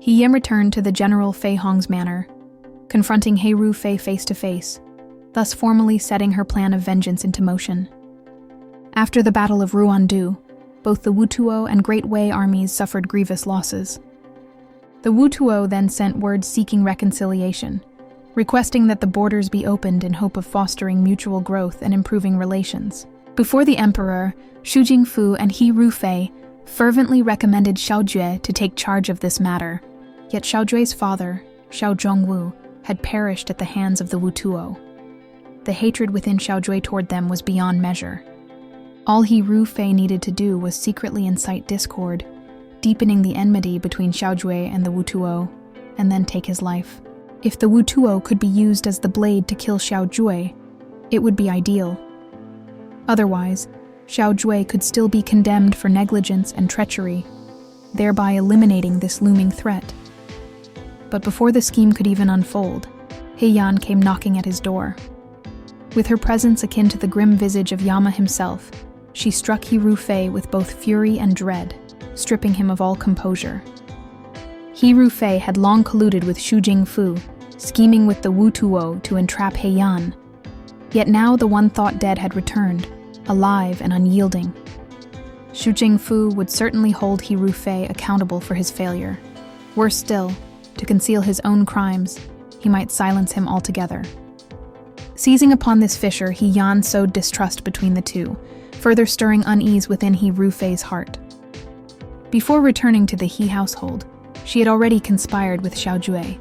He Yan returned to the General Fei Hong's manor, confronting He Ru Fei face to face, thus formally setting her plan of vengeance into motion. After the Battle of Ruandu, both the Wutuo and Great Wei armies suffered grievous losses. The Wutuo then sent word seeking reconciliation, requesting that the borders be opened in hope of fostering mutual growth and improving relations. Before the emperor, Xu Jingfu and He Ru Fei fervently recommended Xiao Jue to take charge of this matter, yet Xiao Jue's father, Xiao Zhongwu, had perished at the hands of the Wutuo. The hatred within Xiao Jue toward them was beyond measure. All He Ru Fei needed to do was secretly incite discord, deepening the enmity between Xiao Jue and the Wutuo, and then take his life. If the Wutuo could be used as the blade to kill Xiao Jue, it would be ideal. Otherwise, Xiao Jue could still be condemned for negligence and treachery, thereby eliminating this looming threat. But before the scheme could even unfold, He Yan came knocking at his door. With her presence akin to the grim visage of Yama himself, she struck He Ru Fei with both fury and dread, stripping him of all composure. He Ru Fei had long colluded with Xu Jingfu, scheming with the Wutuo to entrap He Yan. Yet now the one thought dead had returned, alive and unyielding. Xu Jingfu would certainly hold He Ru Fei accountable for his failure. Worse still, to conceal his own crimes, he might silence him altogether. Seizing upon this fissure, He Yan sowed distrust between the two, further stirring unease within He Ru Fei's heart. Before returning to the He household, she had already conspired with Xiao Jue.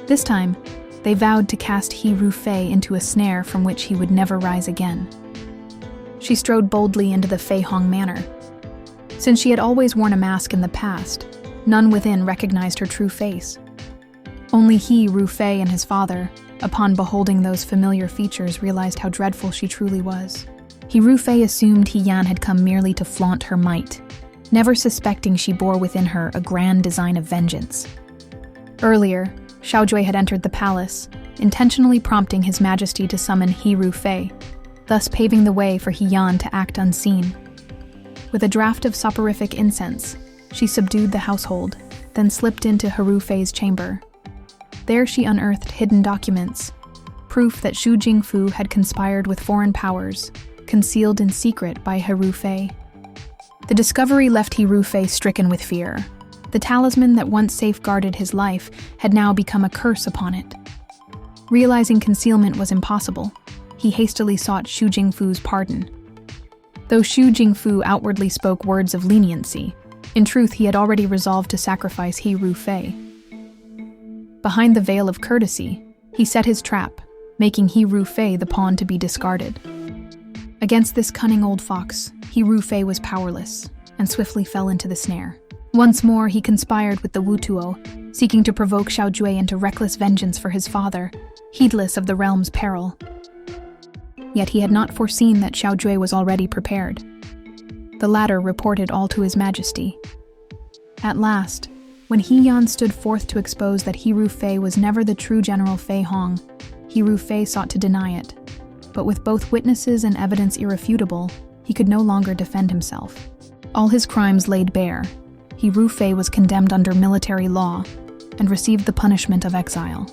This time, they vowed to cast He Ru Fei into a snare from which he would never rise again. She strode boldly into the Fei Hong manor. Since she had always worn a mask in the past, none within recognized her true face. Only He Ru Fei and his father, upon beholding those familiar features, realized how dreadful she truly was. He Ru Fei assumed He Yan had come merely to flaunt her might, never suspecting she bore within her a grand design of vengeance. Earlier, Xiao Jue had entered the palace, intentionally prompting His Majesty to summon He Ru Fei, thus paving the way for He Yan to act unseen. With a draft of soporific incense, she subdued the household, then slipped into He Ru Fei's chamber. There she unearthed hidden documents, proof that Xu Jingfu had conspired with foreign powers, concealed in secret by He Ru Fei. The discovery left He Ru Fei stricken with fear. The talisman that once safeguarded his life had now become a curse upon it. Realizing concealment was impossible, he hastily sought Xu Jingfu's pardon. Though Xu Jingfu outwardly spoke words of leniency, in truth he had already resolved to sacrifice He Ru Fei. Behind the veil of courtesy, he set his trap, making He Ru Fei the pawn to be discarded. Against this cunning old fox, He Ru Fei was powerless, and swiftly fell into the snare. Once more he conspired with the Wutuo, seeking to provoke Xiao Jue into reckless vengeance for his father, heedless of the realm's peril. Yet he had not foreseen that Xiao Jue was already prepared. The latter reported all to His Majesty. At last, when He Yan stood forth to expose that He Ru Fei was never the true General Fei Hong, He Ru Fei sought to deny it. But with both witnesses and evidence irrefutable, he could no longer defend himself. All his crimes laid bare, He Ru Fei was condemned under military law and received the punishment of exile.